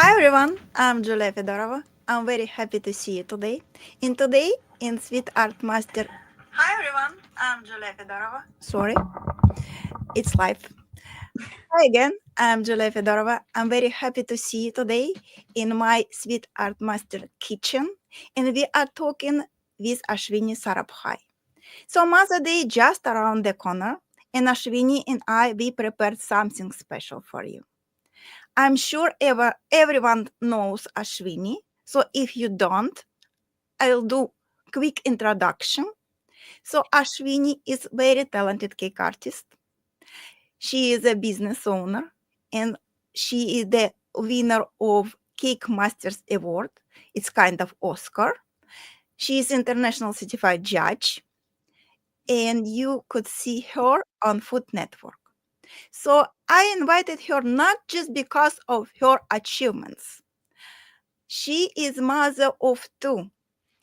Hi everyone, I'm Julia Fedorova. I'm very happy to see you today. In Sweet Art Master. Hi everyone, I'm Julia Fedorova. Sorry, it's live. Hi again, I'm Julia Fedorova. I'm very happy to see you today in my Sweet Art Master kitchen, and we are talking with Ashwini Sarabhai. So Mother Day just around the corner, and Ashwini and we prepared something special for you. I'm sure everyone knows Ashwini. So if you don't, I'll do quick introduction. So Ashwini is very talented cake artist. She is a business owner and she is the winner of Cake Masters Award. It's kind of Oscar. She is international certified judge and you could see her on Food Network. So I invited her not just because of her achievements. She is mother of two,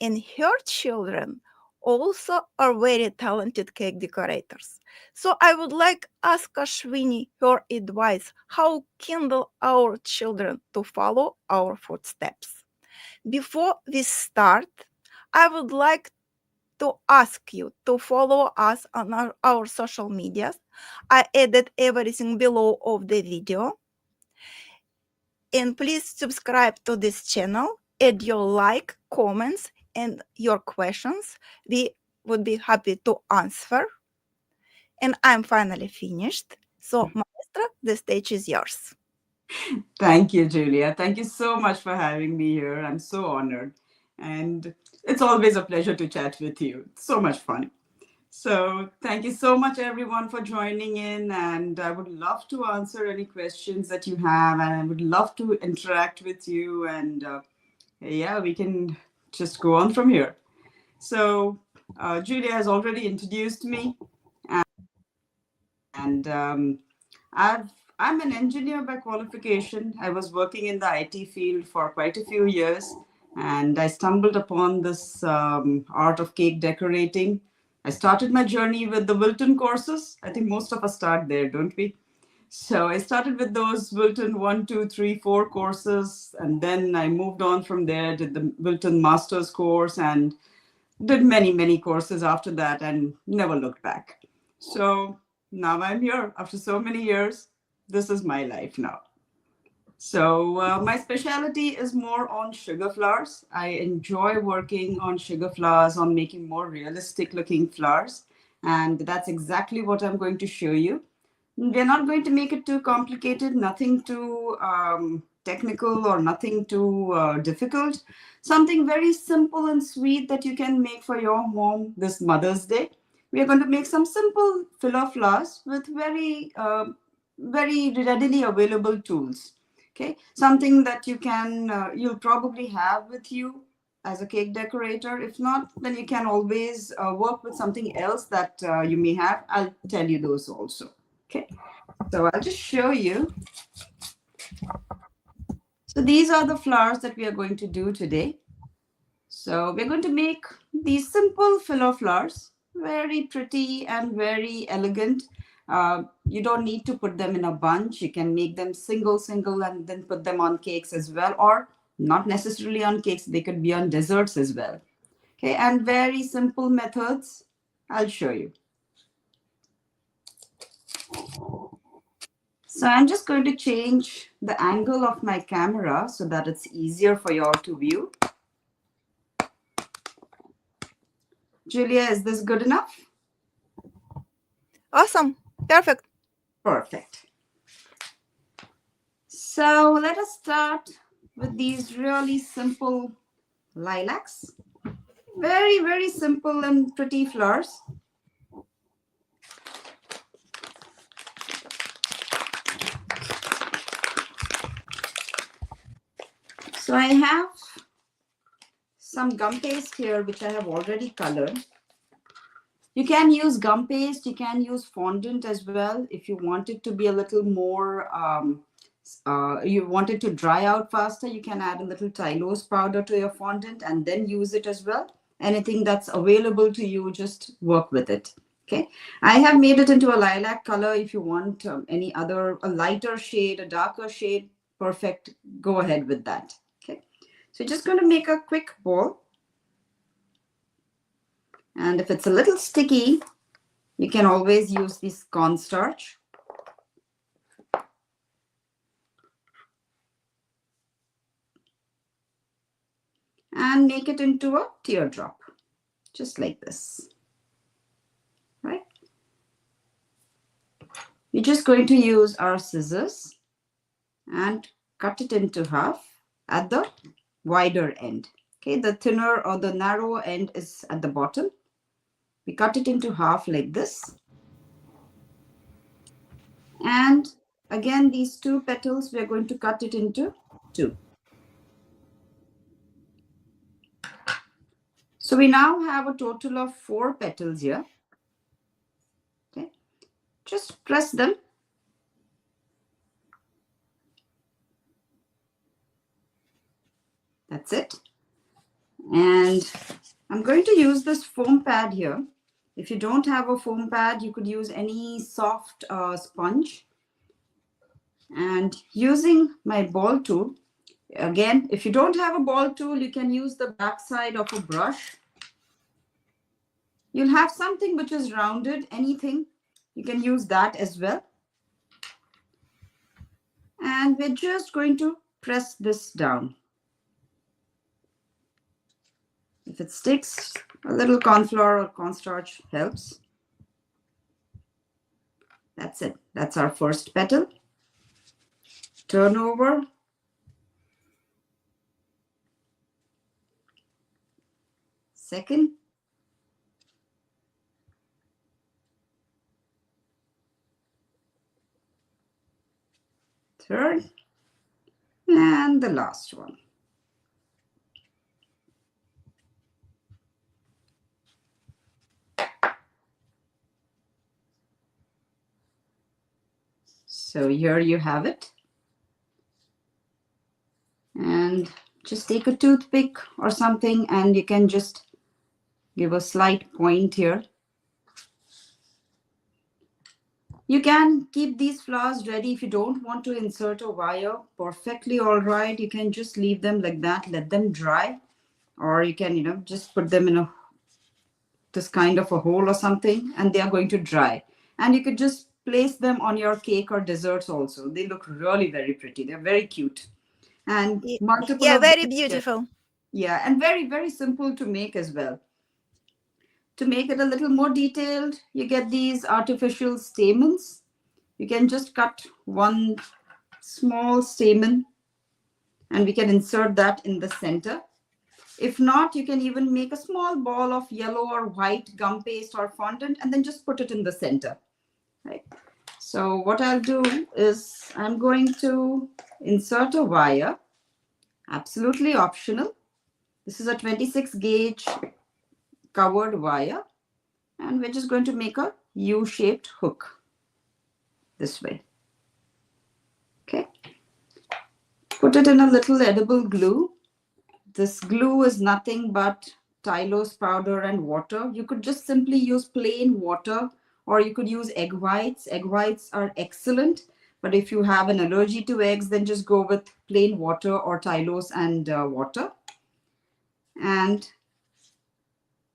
and her children also are very talented cake decorators. So I would like ask Ashwini her advice how kindle our children to follow our footsteps. Before we start, I would like to ask you to follow us on our social medias. I added everything below of the video. And please subscribe to this channel, add your like, comments, and your questions. We would be happy to answer. And I'm finally finished. So, Maestra, the stage is yours. Thank you, Julia. Thank you so much for having me here. I'm so honored. And it's always a pleasure to chat with you. It's so much fun. So, thank you so much, everyone, for joining in. And I would love to answer any questions that you have. And I would love to interact with you. And yeah, we can just go on from here. So, Julia has already introduced me. And I'm an engineer by qualification. I was working in the IT field for quite a few years, and I stumbled upon this art of cake decorating. I started my journey with the Wilton courses. I think most of us start there, don't we? So I started with those Wilton 1, 2, 3, 4 courses, and then I moved on from there, did the Wilton Masters course, and did many, many courses after that, and never looked back. So now I'm here after so many years. This is my life now. So my specialty is more on sugar flowers. I enjoy working on sugar flowers, on making more realistic looking flowers. And that's exactly what I'm going to show you. We're not going to make it too complicated, nothing too technical or nothing too difficult. Something very simple and sweet that you can make for your mom this Mother's Day. We are going to make some simple filler flowers with very readily available tools. Okay, something that you'll probably have with you as a cake decorator. If not, then you can always work with something else that you may have. I'll tell you those also. Okay, so I'll just show you. So these are the flowers that we are going to do today. So we're going to make these simple filler flowers, very pretty and very elegant. You don't need to put them in a bunch. You can make them single, and then put them on cakes as well, or not necessarily on cakes. They could be on desserts as well. Okay, and very simple methods. I'll show you. So I'm just going to change the angle of my camera so that it's easier for you all to view. Julia, is this good enough? Awesome. Perfect. Perfect. So let us start with these really simple lilacs. Very, very simple and pretty flowers. So I have some gum paste here, which I have already colored. You can use gum paste, you can use fondant as well if you want it to be a little more, you want it to dry out faster, you can add a little Tylose powder to your fondant and then use it as well. Anything that's available to you, just work with it. Okay, I have made it into a lilac color. If you want any other, a lighter shade, a darker shade, perfect. Go ahead with that. Okay. So just going to make a quick ball. And if it's a little sticky, you can always use this cornstarch. And make it into a teardrop, just like this, right? We're just going to use our scissors and cut it into half at the wider end. Okay, the thinner or the narrower end is at the bottom. We cut it into half like this. And again, these two petals, we're going to cut it into two. So we now have a total of 4 petals here. Okay, just press them. That's it. And I'm going to use this foam pad here. If you don't have a foam pad, you could use any soft sponge. And using my ball tool, again, if you don't have a ball tool, you can use the back side of a brush. You'll have something which is rounded, anything. You can use that as well. And we're just going to press this down. If it sticks, a little corn flour or cornstarch helps. That's it. That's our first petal. Turn over. Second. Third. And the last one. So here you have it. And just take a toothpick or something and you can just give a slight point here. You can keep these flowers ready if you don't want to insert a wire. Perfectly all right. You can just leave them like that, let them dry. Or you can, just put them in this kind of a hole or something and they are going to dry. And you could just place them on your cake or desserts also. They look really very pretty. They're very cute. And multiple of very them, beautiful. Yeah, and very, very simple to make as well. To make it a little more detailed, you get these artificial stamens. You can just cut one small stamen and we can insert that in the center. If not, you can even make a small ball of yellow or white gum paste or fondant and then just put it in the center. Right. So what I'll do is I'm going to insert a wire, absolutely optional. This is a 26 gauge covered wire and we're just going to make a U-shaped hook this way. Okay. Put it in a little edible glue. This glue is nothing but Tylose powder and water. You could just simply use plain water or you could use egg whites. Egg whites are excellent, but if you have an allergy to eggs, then just go with plain water or Tylose and water. And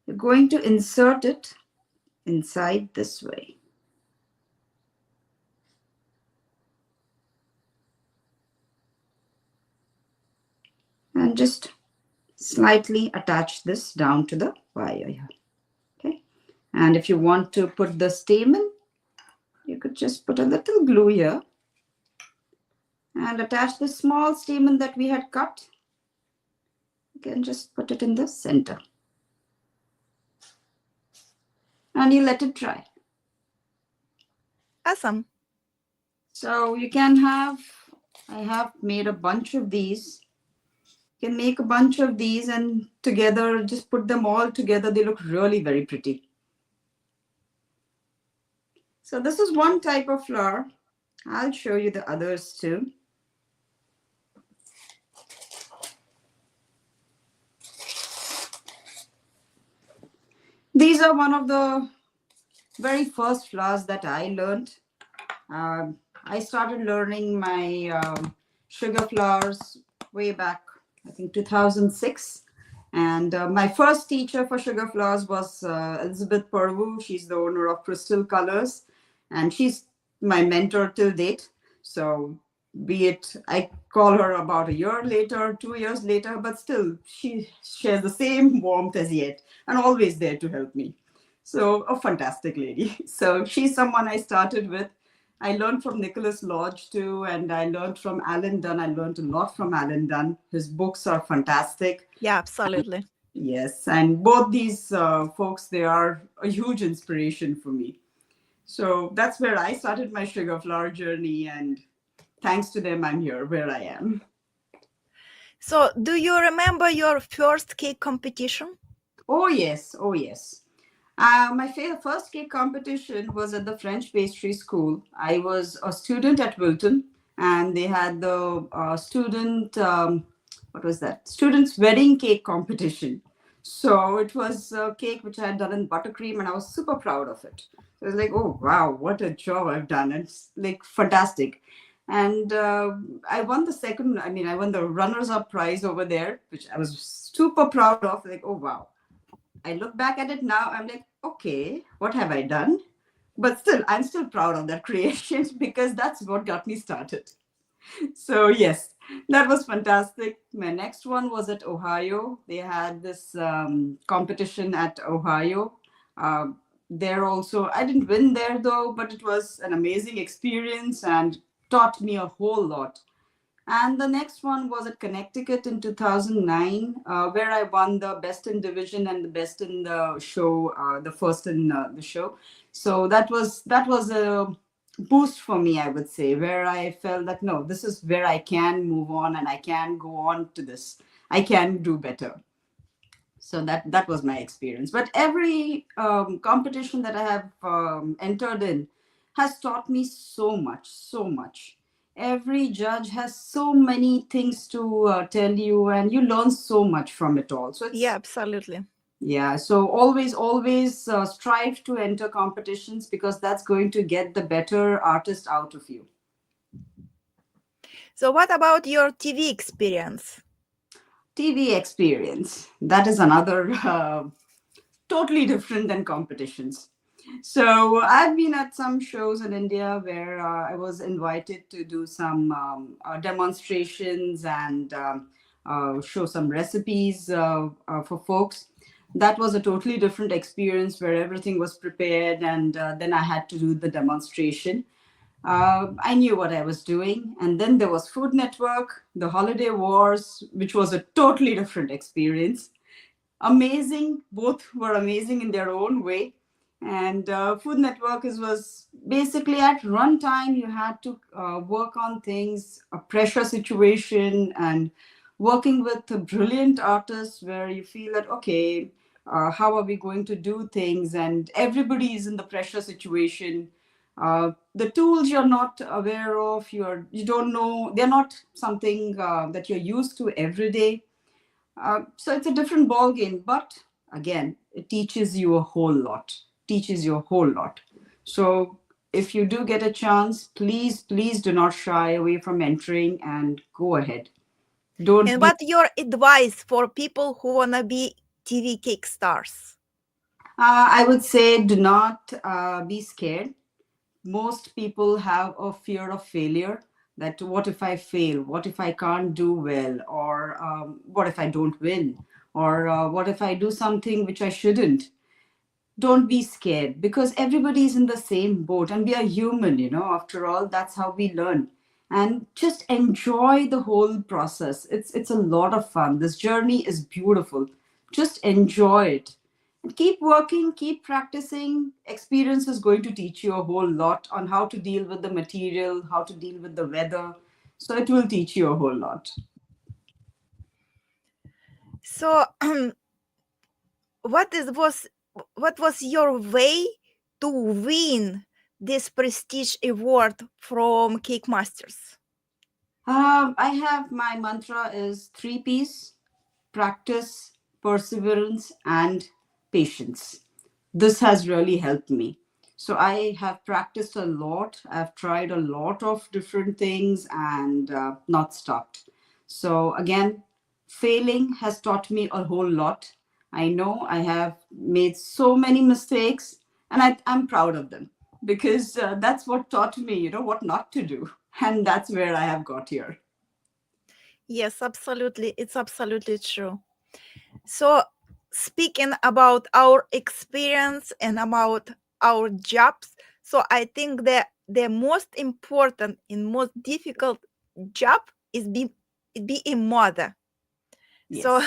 you're going to insert it inside this way. And just slightly attach this down to the wire here. Okay. And if you want to put the stamen, you could just put a little glue here and attach the small stamen that we had cut. You can just put it in the center. And you let it dry. Awesome. So you can have, I have made a bunch of these. You can make a bunch of these and together, just put them all together. They look really very pretty. So this is one type of flower. I'll show you the others too. These are one of the very first flowers that I learned. I started learning my sugar flowers way back, I think 2006. And my first teacher for sugar flowers was Elizabeth Purvu. She's the owner of Crystal Colors, and she's my mentor till date. So, be it I call her about a year later, 2 years later, but still she shares the same warmth as yet and always there to help me. So, a fantastic lady. So, she's someone I started with. I learned from Nicholas Lodge too, and I learned from Alan Dunn. I learned a lot from Alan Dunn. His books are fantastic. Yeah, absolutely. Yes, and both these folks, they are a huge inspiration for me. So that's where I started my sugar flower journey, and thanks to them, I'm here where I am. So, do you remember your first cake competition? Oh, yes. Oh, yes. My first cake competition was at the French pastry school. I was a student at Wilton, and they had the what was that? Students' wedding cake competition. So it was a cake which I had done in buttercream, and I was super proud of it. So I was like, oh, wow, what a job I've done. It's like fantastic. And I won the second, I mean, I won the runners up prize over there, which I was super proud of. Like, oh, wow. I look back at it now, I'm like, okay, what have I done? But still, I'm still proud of that creation because that's what got me started. So, yes, that was fantastic. My next one was at Ohio. They had this competition at Ohio. There also, I didn't win there though, but it was an amazing experience and taught me a whole lot. And the next one was at Connecticut in 2009, where I won the best in division and the best in the show, the first in the show. So that was a boost for me, I would say, where I felt that no, this is where I can move on and I can go on to this. I can do better. So that was my experience. But every competition that I have entered in has taught me so much, so much. Every judge has so many things to tell you, and you learn so much from it all. So Yeah, it's absolutely. yeah. So always strive to enter competitions because that's going to get the better artist out of you. So, what about your TV experience? TV experience, that is another totally different than competitions. So I've been at some shows in India where I was invited to do some demonstrations and show some recipes for folks. That was a totally different experience where everything was prepared, and then I had to do the demonstration. I knew what I was doing. And then there was Food Network, the Holiday Wars, which was a totally different experience. Amazing, both were amazing in their own way. And Food Network was basically at runtime, you had to work on things, a pressure situation, and working with brilliant artists where you feel that, okay, how are we going to do things? And everybody is in the pressure situation. The tools you're not aware of, you don't know, they're not something that you're used to every day. So it's a different ball game, but again, it teaches you a whole lot. Teaches you a whole lot. So if you do get a chance, please do not shy away from entering and go ahead. Don't And be. what your advice for people who wanna be TV cake stars? I would say do not be scared. Most people have a fear of failure. That what if I fail? What if I can't do well? Or what if I don't win? Or what if I do something which I shouldn't? Don't be scared because everybody is in the same boat and we are human, after all, that's how we learn. And just enjoy the whole process. It's a lot of fun. This journey is beautiful. Just enjoy it and keep working, keep practicing. Experience is going to teach you a whole lot on how to deal with the material, how to deal with the weather. So it will teach you a whole lot. So, what is was what was your way to win this prestige award from Cake Masters? I have my mantra is three P's: practice, perseverance, and patience. This has really helped me. So I have practiced a lot. I've tried a lot of different things and not stopped. So again, failing has taught me a whole lot. I know I have made so many mistakes, and I'm proud of them because that's what taught me, what not to do. And that's where I have got here. Yes, absolutely. It's absolutely true. So, speaking about our experience and about our jobs, so I think that the most important and most difficult job is be a mother. So,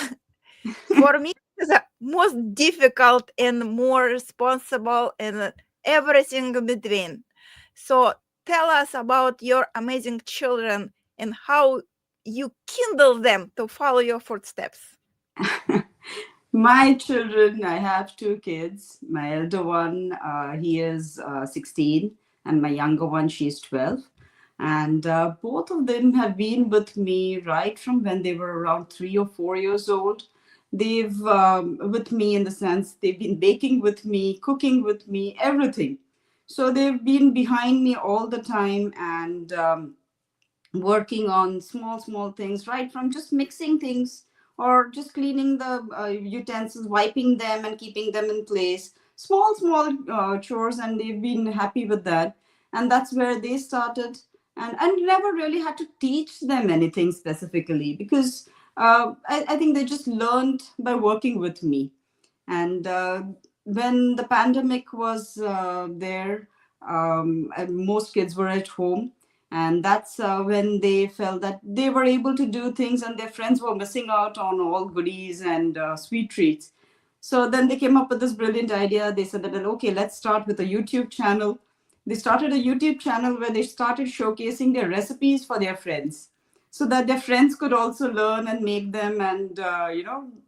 Yes. for me, the most difficult and more responsible and everything in between. So, tell us about your amazing children and how you kindle them to follow your footsteps. My children, I have two kids. My elder one, he is 16, and my younger one, she's 12. And both of them have been with me right from when they were around 3 or 4 years old. They've with me in the sense they've been baking with me, cooking with me, everything. So they've been behind me all the time, and working on small things, right from just mixing things or just cleaning the utensils, wiping them and keeping them in place, small chores, and they've been happy with that. And that's where they started. And never really had to teach them anything specifically because I think they just learned by working with me. And when the pandemic was there, and most kids were at home, and that's when they felt that they were able to do things and their friends were missing out on all goodies and sweet treats. So then they came up with this brilliant idea. They said that, okay, let's start with a YouTube channel. They started a YouTube channel where they started showcasing their recipes for their friends so that their friends could also learn and make them, and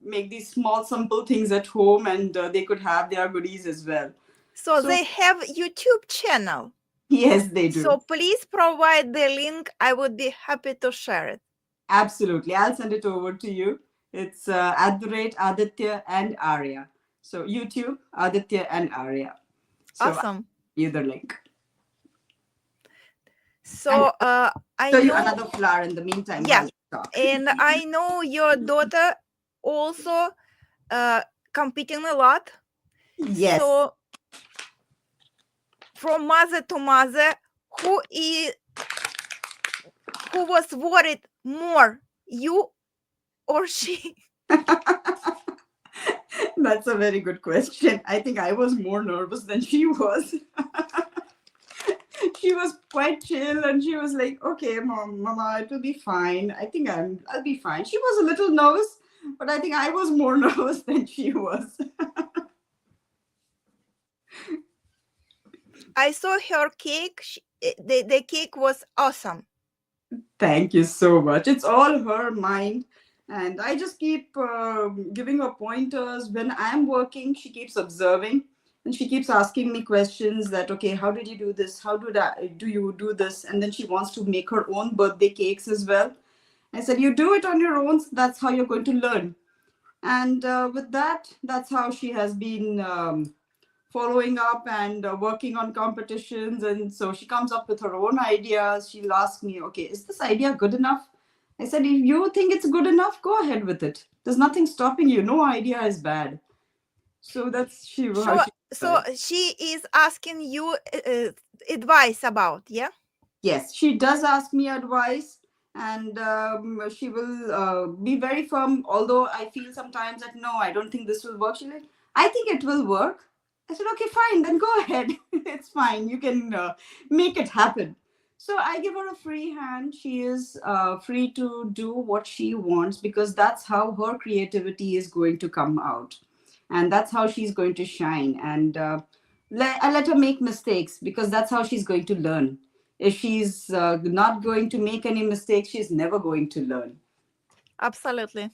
make these small simple things at home, and they could have their goodies as well. So So they have YouTube channel. yes, they do. So please provide the link. I would be happy to share it. Absolutely. I'll send it over to you. It's at the rate Aditya and Arya. So YouTube, Aditya and Arya. So I'll Awesome. give you the link. And So I show you know, another flower in the meantime yeah, while you talk. and I know your daughter also competing a lot. Yes. So from mother to mother, who is who was worried more, you or she? That's a very good question. I think I was more nervous than she was. She was quite chill and she was like, okay, mama, it will be fine. I think I'll be fine. She was a little nervous, but I think I was more nervous than she was. I saw her cake. The cake was awesome. Thank you so much. It's all her mind. And I just keep giving her pointers. When I'm working, she keeps observing and she keeps asking me questions that, okay, how did you do this? Do you do this? And then she wants to make her own birthday cakes as well. I said, you do it on your own. So that's how you're going to learn. And with that, that's how she has been following up and working on competitions. And so she comes up with her own ideas. She'll ask me, okay, is this idea good enough? I said, if you think it's good enough, go ahead with it. There's nothing stopping you. No idea is bad. So that's how So she so started. she is asking you advice about, yeah? Yes, she does ask me advice, and she will be very firm. Although I feel sometimes that no, I don't think this will work. She's like, I think it will work. I said, okay, fine, then go ahead. It's fine. You can make it happen. So I give her a free hand. She is free to do what she wants because that's how her creativity is going to come out, and that's how she's going to shine. And I let her make mistakes because that's how she's going to learn. If she's not going to make any mistakes, she's never going to learn. Absolutely.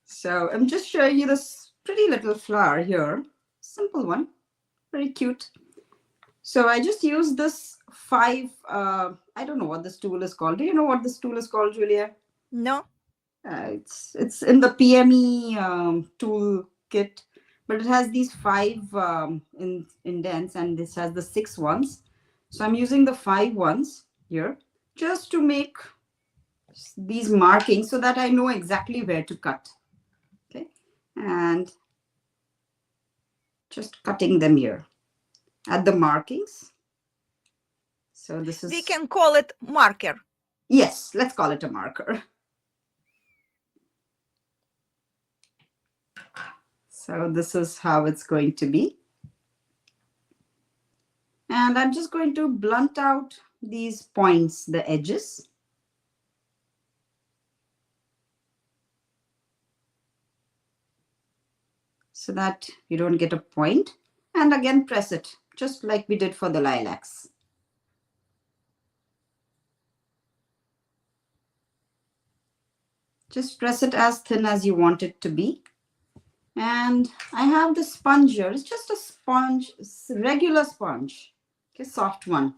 So I'm just showing you this pretty little flower here. Simple one, very cute. So I just use this I don't know what this tool is called. Do you know what this tool is called, Julia? No? It's in the PME tool kit. but it has these 5 indents, and this has the 6 ones. So I'm using the 5 ones here just to make these markings so that I know exactly where to cut. Okay, and just cutting them here at the markings. So this is... We can call it marker. Yes, let's call it a marker. So this is how it's going to be. And I'm just going to blunt out these points, the edges. So that you don't get a point. And again, press it, just like we did for the lilacs. Just press it as thin as you want it to be. And I have the sponge here. It's just a sponge, regular sponge, okay, soft one.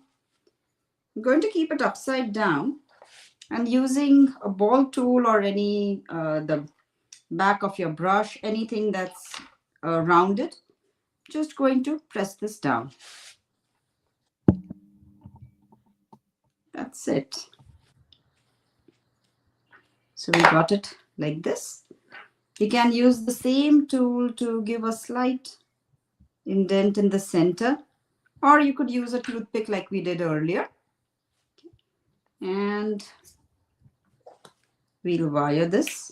I'm going to keep it upside down, and using a ball tool or any, the back of your brush, anything that's rounded, just going to press this down. That's it. So we got it like this. You can use the same tool to give a slight indent in the center, or you could use a toothpick like we did earlier. And we'll wire this.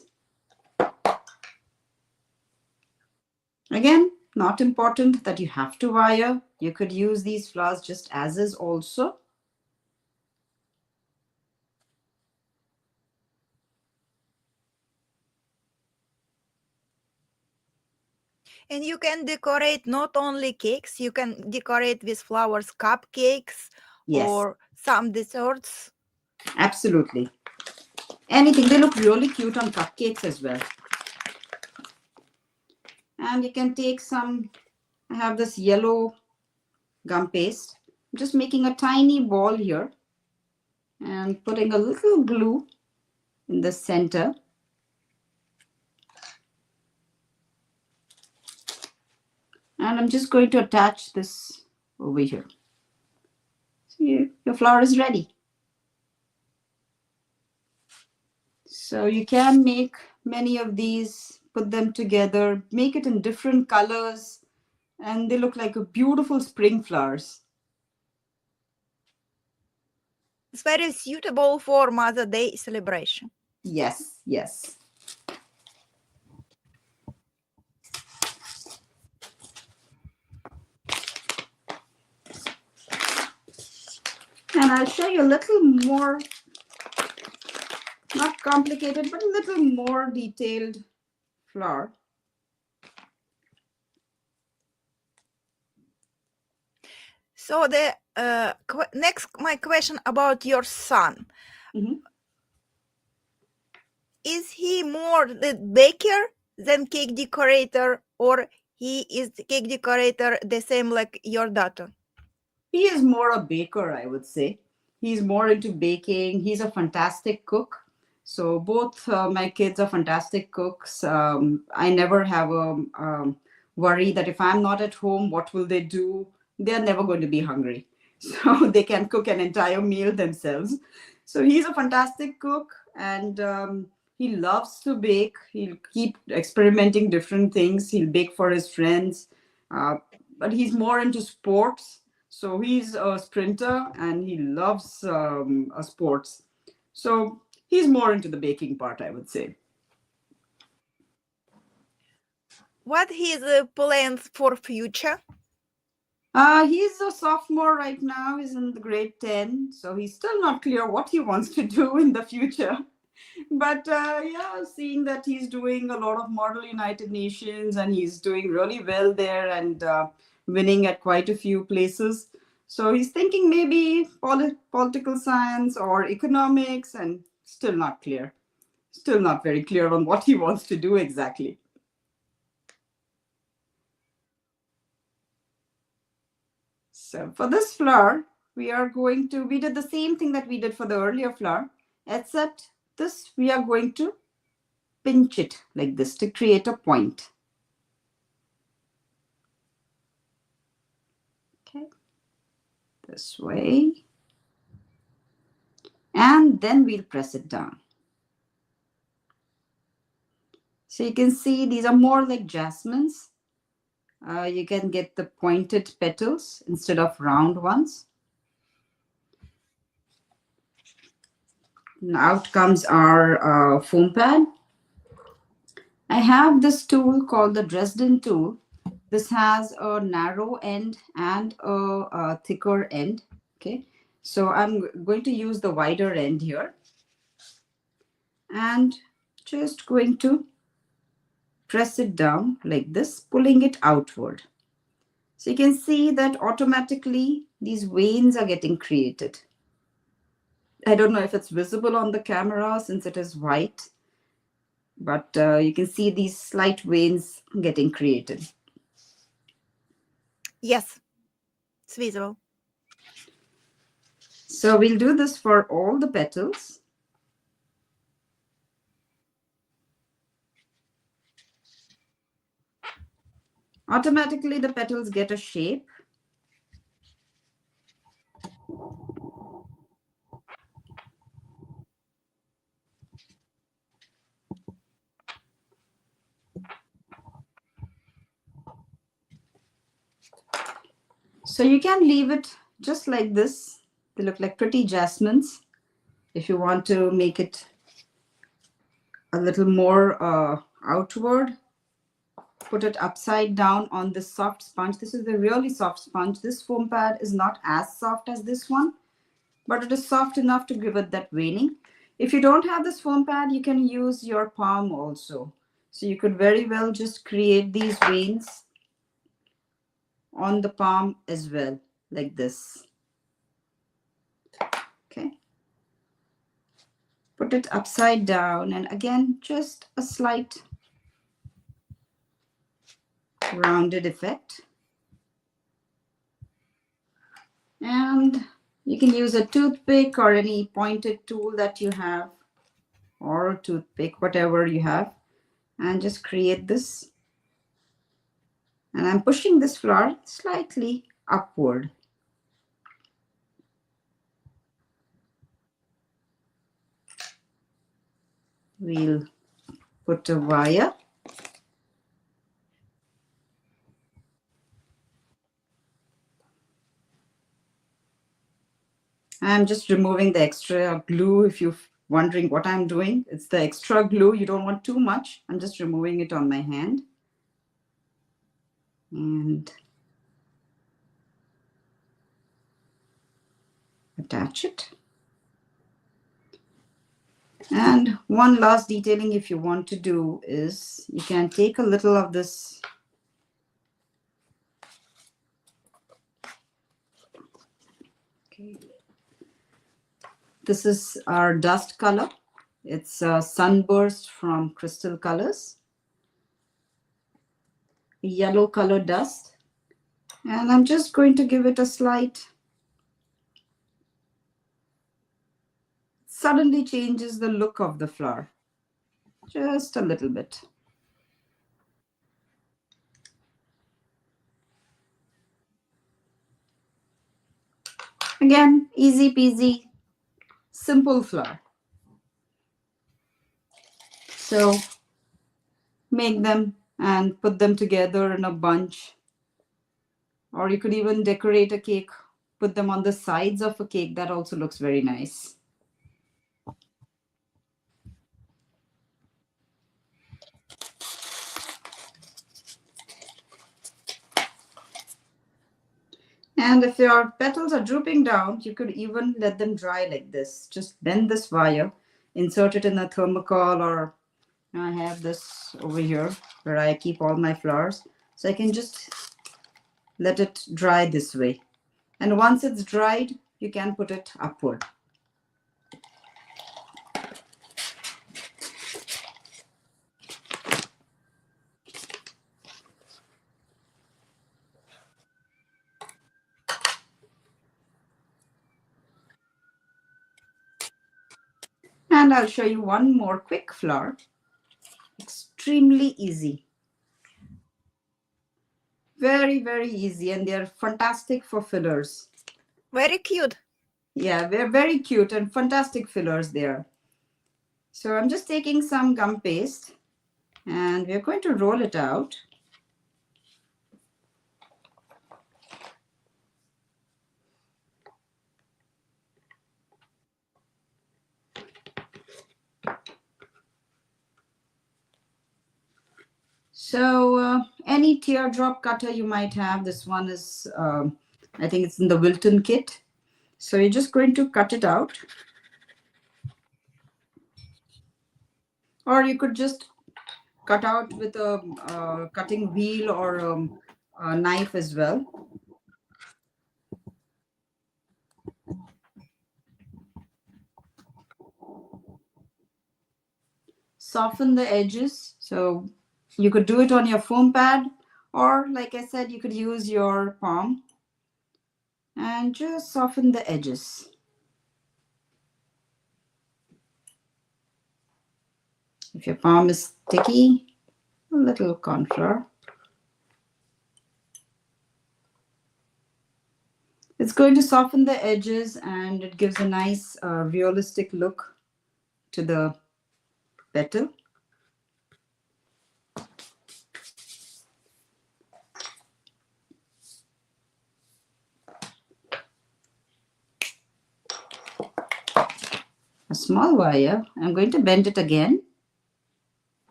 Again, not important that you have to wire. You could use these flowers just as is also. And you can decorate not only cakes, you can decorate with flowers cupcakes, Yes, or some desserts. absolutely. Anything. They look really cute on cupcakes as well. And you can take some, I have this yellow gum paste. I'm just making a tiny ball here and putting a little glue in the center. And I'm just going to attach this over here. So your flower is ready. So you can make many of these, put them together, make it in different colors, and they look like a beautiful spring flowers. It's very suitable for Mother Day celebration. Yes, yes. And I'll show you a little more, not complicated, but a little more detailed flower. So the next, my question about your son. Mhm. Is he more the baker than cake decorator, or he is the cake decorator the same like your daughter? He is more a baker, I would say. He's more into baking. He's a fantastic cook. So both my kids are fantastic cooks. I never have a worry that if I'm not at home, what will they do? They're never going to be hungry. So they can cook an entire meal themselves. So he's a fantastic cook, and he loves to bake. He'll keep experimenting different things. He'll bake for his friends. But he's more into sports. So he's a sprinter and he loves sports. So he's more into the baking part, I would say. What his plans for future? He's a sophomore right now. He's in the grade 10. So he's still not clear what he wants to do in the future. But yeah, seeing that he's doing a lot of Model United Nations and he's doing really well there and winning at quite a few places. So he's thinking maybe political science or economics, and still not clear. Still not very clear on what he wants to do exactly. So for this flower, we did the same thing that we did for the earlier flower, except this we are going to pinch it like this to create a point. Okay, this way. And then we'll press it down. So you can see these are more like jasmines. You can get the pointed petals instead of round ones. Now out comes our foam pad. I have this tool called the Dresden tool. This has a narrow end and a thicker end. Okay, so I'm going to use the wider end here and just going to press it down like this, pulling it outward. So you can see that automatically these veins are getting created. I don't know if it's visible on the camera since it is white, but you can see these slight veins getting created. Yes, it's visible. So we'll do this for all the petals. Automatically the petals get a shape. So you can leave it just like this. They look like pretty jasmines. If you want to make it a little more outward, put it upside down on this soft sponge. This is a really soft sponge. This foam pad is not as soft as this one, but it is soft enough to give it that veining. If you don't have this foam pad, you can use your palm also. So you could very well just create these veins on the palm as well, like this. Okay. Put it upside down, and again, just a slight rounded effect. And you can use a toothpick or any pointed tool that you have, or a toothpick, whatever you have, and just create this. And I'm pushing this flower slightly upward. We'll put a wire. I'm just removing the extra glue. If you're wondering what I'm doing, it's the extra glue. You don't want too much. I'm just removing it on my hand. And attach it. And one last detailing if you want to do is you can take a little of this This is our dust color. It's a sunburst from Crystal Colors. Yellow color dust. And I'm just going to give it a slight, suddenly changes the look of the flower. Just a little bit. Again, easy peasy, simple flower. So make them and put them together in a bunch. Or you could even decorate a cake, put them on the sides of a cake. That also looks very nice. And if your petals are drooping down, you could even let them dry like this. Just bend this wire, insert it in a thermocol, or I have this over here where I keep all my flowers. So I can just let it dry this way. And once it's dried, you can put it upward. And I'll show you one more quick flower. Extremely easy. Very, very easy, and they're fantastic for fillers. Very cute. Yeah, they're very cute and fantastic fillers there. So I'm just taking some gum paste and we're going to roll it out. So any teardrop cutter you might have, this one is, I think it's in the Wilton kit. So you're just going to cut it out. Or you could just cut out with a cutting wheel or a knife as well. Soften the edges. So you could do it on your foam pad, or like I said, you could use your palm and just soften the edges. If your palm is sticky, a little corn flour. It's going to soften the edges and it gives a nice realistic look to the petal. A small wire, I'm going to bend it again.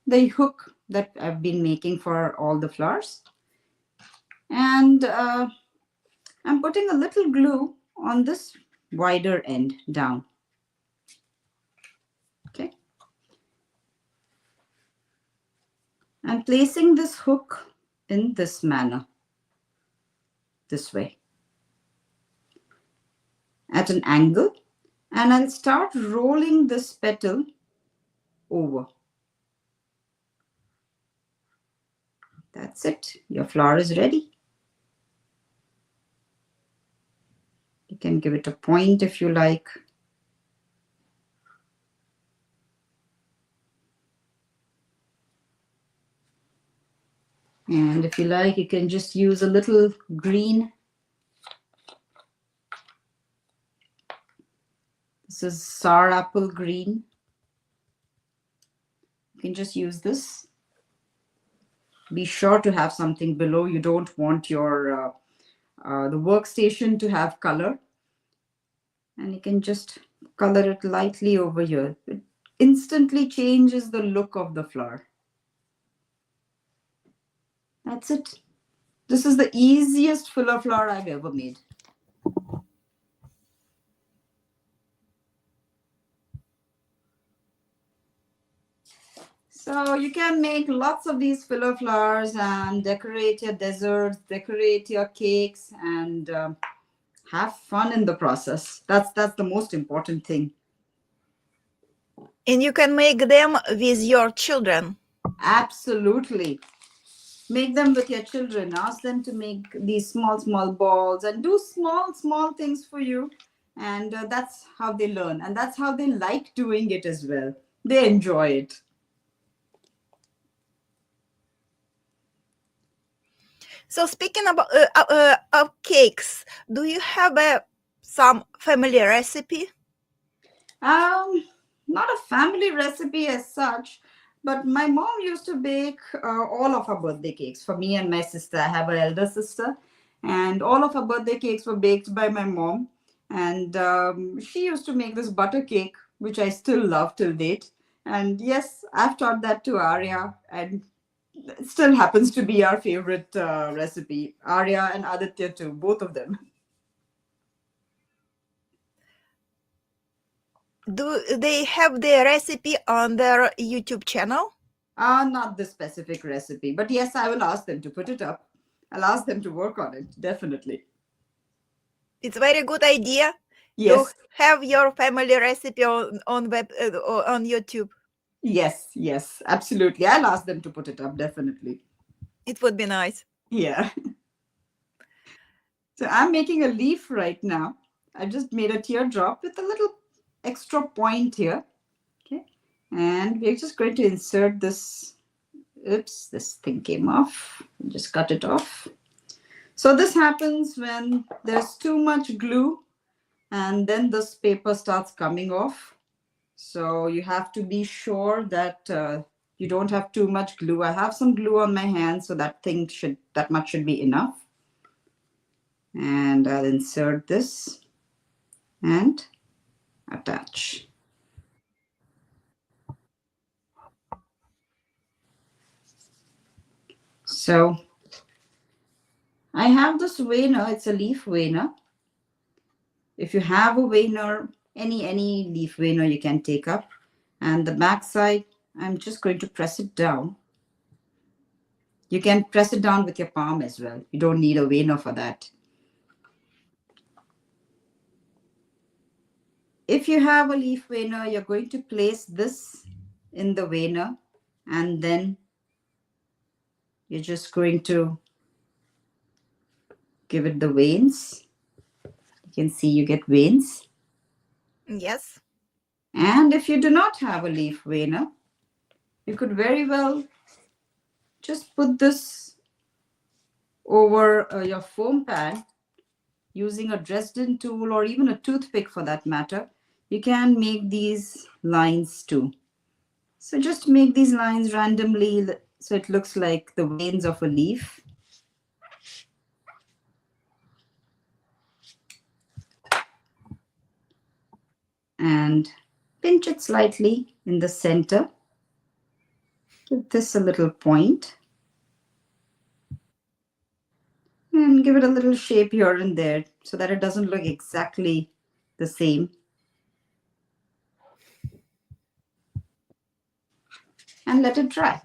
The hook that I've been making for all the flowers. And I'm putting a little glue on this wider end down. Okay. I'm placing this hook in this manner, this way, at an angle, and I'll start rolling this petal over. That's it. Your flower is ready. You can give it a point if you like. And if you like, you can just use a little green. This is sour apple green. You can just use this. Be sure to have something below. You don't want your the workstation to have color. And you can just color it lightly over here. It instantly changes the look of the flower. That's it. This is the easiest filler flower I've ever made. So you can make lots of these filler flowers and decorate your desserts, decorate your cakes, and have fun in the process. That's the most important thing. And you can make them with your children. Absolutely. Make them with your children. Ask them to make these small balls and do small things for you. And that's how they learn. And that's how they like doing it as well. They enjoy it. So speaking about of cakes, do you have some family recipe? Not a family recipe as such, but my mom used to bake all of her birthday cakes for me and my sister. I have an elder sister, and all of her birthday cakes were baked by my mom. And she used to make this butter cake, which I still love till date. And yes, I've taught that to Arya, and it still happens to be our favorite recipe. Arya and Aditya too, both of them. Do they have the recipe on their YouTube channel? Not the specific recipe, but yes, I will ask them to put it up. I'll ask them to work on it, definitely. It's a very good idea Yes. to have your family recipe on web on YouTube. Yes, absolutely. I'll ask them to put it up, definitely. It would be nice. Yeah. So I'm making a leaf right now. I just made a teardrop with a little extra point here. Okay. And we're just going to insert this. Oops, this thing came off. Just cut it off. So this happens when there's too much glue and then this paper starts coming off. So you have to be sure that you don't have too much glue. I have some glue on my hand, so that much should be enough. And I'll insert this and attach. So I have this veiner, it's a leaf veiner. If you have a veiner, any leaf veiner you can take up. And the back side, I'm just going to press it down. You can press it down with your palm as well. You don't need a veiner for that. If you have a leaf veiner, you're going to place this in the veiner and then you're just going to give it the veins. You can see you get veins. Yes. And if you do not have a leaf veiner, you could very well just put this over your foam pan using a Dresden tool or even a toothpick for that matter. You can make these lines too. So just make these lines randomly so it looks like the veins of a leaf. And pinch it slightly in the center. Give this a little point. And give it a little shape here and there so that it doesn't look exactly the same. And let it dry.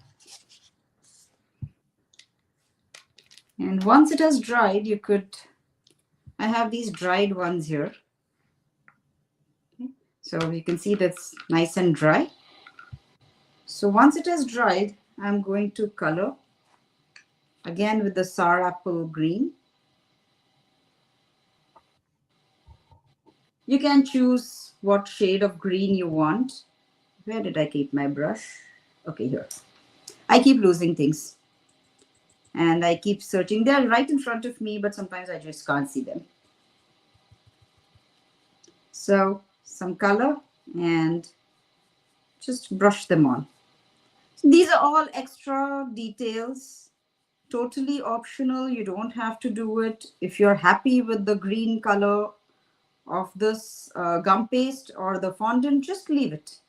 And once it has dried, I have these dried ones here. Okay. So you can see that's nice and dry. So once it has dried, I'm going to color again with the sour apple green. You can choose what shade of green you want. Where did I keep my brush? Okay, here. I keep losing things. And I keep searching. They're right in front of me, but sometimes I just can't see them. So some color and just brush them on. So these are all extra details, totally optional. You don't have to do it. If you're happy with the green color of this gum paste or the fondant, just leave it.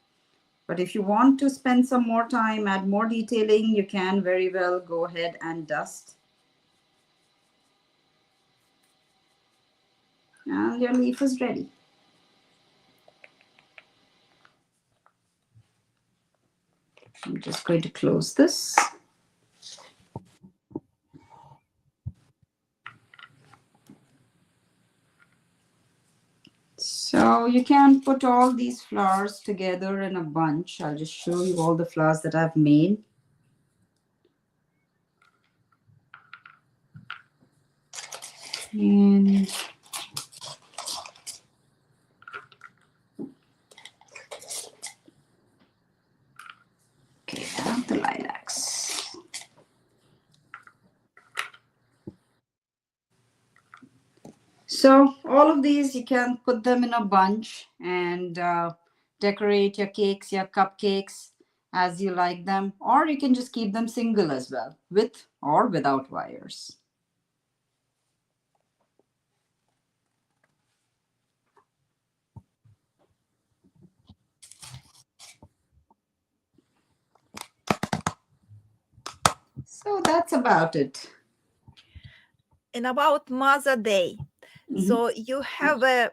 But if you want to spend some more time, add more detailing, you can very well go ahead and dust. And your leaf is ready. I'm just going to close this. So you can put all these flowers together in a bunch. I'll just show you all the flowers that I've made. And okay, I have the lilacs. So all of these, you can put them in a bunch and decorate your cakes, your cupcakes as you like them, or you can just keep them single as well, with or without wires. So that's about it. And about Mother Day. So you have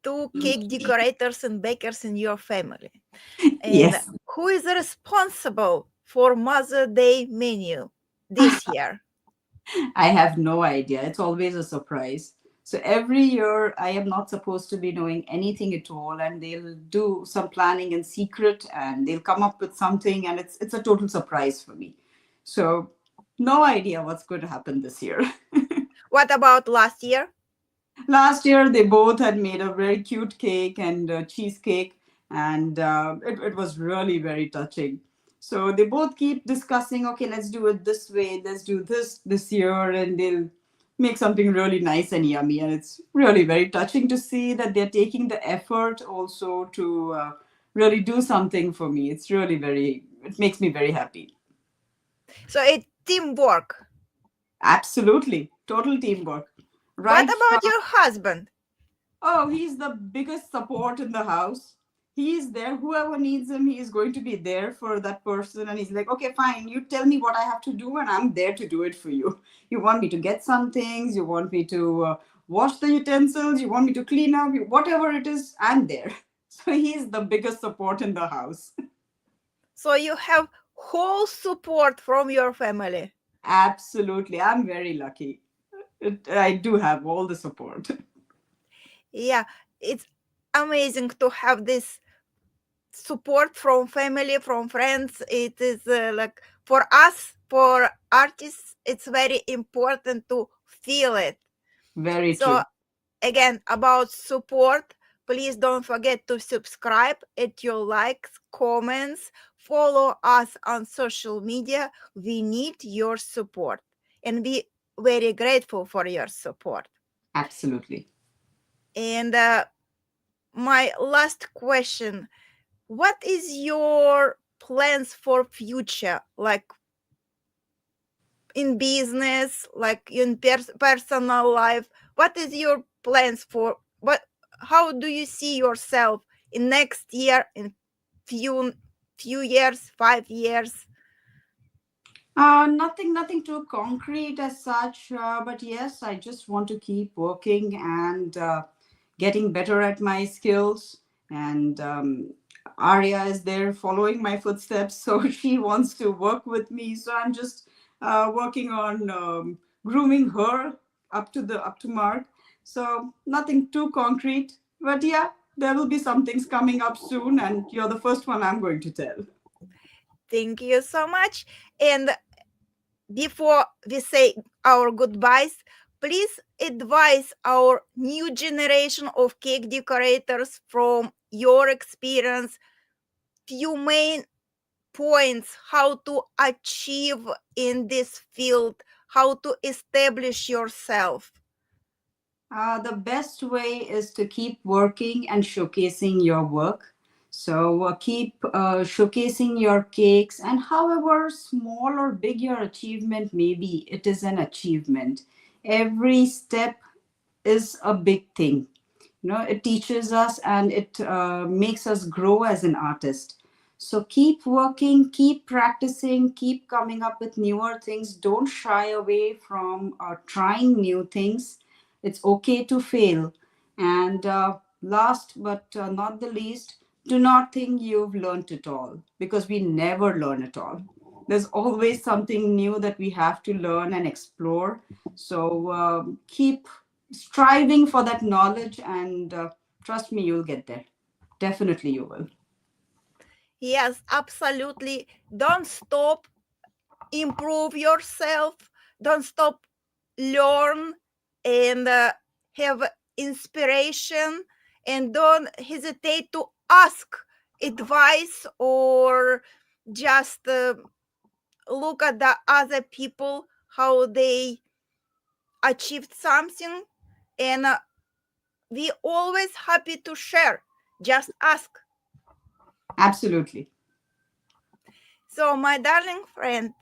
two cake decorators and bakers in your family. And Yes. who is responsible for Mother Day menu this year? I have no idea. It's always a surprise. So every year I am not supposed to be knowing anything at all, and they'll do some planning in secret and they'll come up with something, and it's a total surprise for me. So no idea what's going to happen this year. What about last year? Last year they both had made a very cute cake and cheesecake, and it was really very touching. So they both keep discussing, okay, let's do it this way, let's do this year, and they'll make something really nice and yummy. And it's really very touching to see that they're taking the effort also to really do something for me. It's really it makes me very happy. So it's teamwork. Absolutely. Total teamwork. What Right from, about your husband? oh, he's the biggest support in the house. He is there. Whoever needs him, he is going to be there for that person. And he's like, okay, fine. You tell me what I have to do, and I'm there to do it for you. You want me to get some things. You want me to wash the utensils. You want me to clean up. Whatever it is, I'm there. So he's the biggest support in the house. So you have whole support from your family. Absolutely. I'm very lucky. I do have all the support. Yeah, it's amazing to have this support from family, from friends. It is like for us, for artists, it's very important to feel it. Very So true. again, about support, please don't forget to subscribe, hit your likes, comments, follow us on social media. We need your support and be very grateful for your support. Absolutely. And my last question, what is your plans for future, like in business, like in personal life? What is your plans for what, how do you see yourself in next year, in few years, 5 years? Nothing too concrete as such, but yes, I just want to keep working and getting better at my skills. And Arya is there following my footsteps, so she wants to work with me. So I'm just working on grooming her up to mark. So nothing too concrete, but yeah, there will be some things coming up soon, and you're the first one I'm going to tell. Thank you so much. And before we say our goodbyes, please advise our new generation of cake decorators from your experience few main points how to achieve in this field, how to establish yourself. The best way is to keep working and showcasing your work. So keep showcasing your cakes, and however small or big your achievement may be, it is an achievement. Every step is a big thing. It teaches us and it makes us grow as an artist. So keep working, keep practicing, keep coming up with newer things. Don't shy away from trying new things. It's okay to fail. And last but not the least, do not think you've learned it all, because we never learn it all. There's always something new that we have to learn and explore. So keep striving for that knowledge, and trust me, you'll get there. Definitely, you will. Yes, absolutely. Don't stop, improve yourself. Don't stop, learn and have inspiration, and don't hesitate to ask advice or just look at the other people how they achieved something, and we always happy to share, just ask. Absolutely. So my darling friend,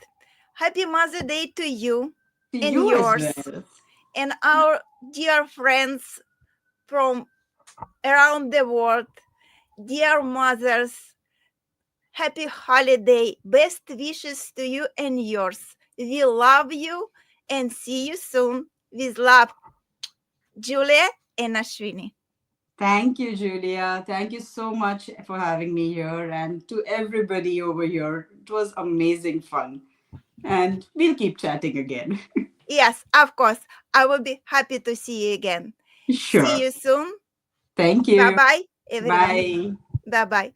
happy Mother's Day to you To and you as yours well. and our dear friends from around the world, dear mothers. Happy holiday, best wishes to you and yours. We love you and see you soon. With love, Julia and Ashwini. Thank you, Julia. Thank you so much for having me here, and to everybody over here. It was amazing fun. And we'll keep chatting again. Yes, of course. I will be happy to see you again. See Sure. you soon. Thank Bye you. bye, everyone. Bye. Bye bye.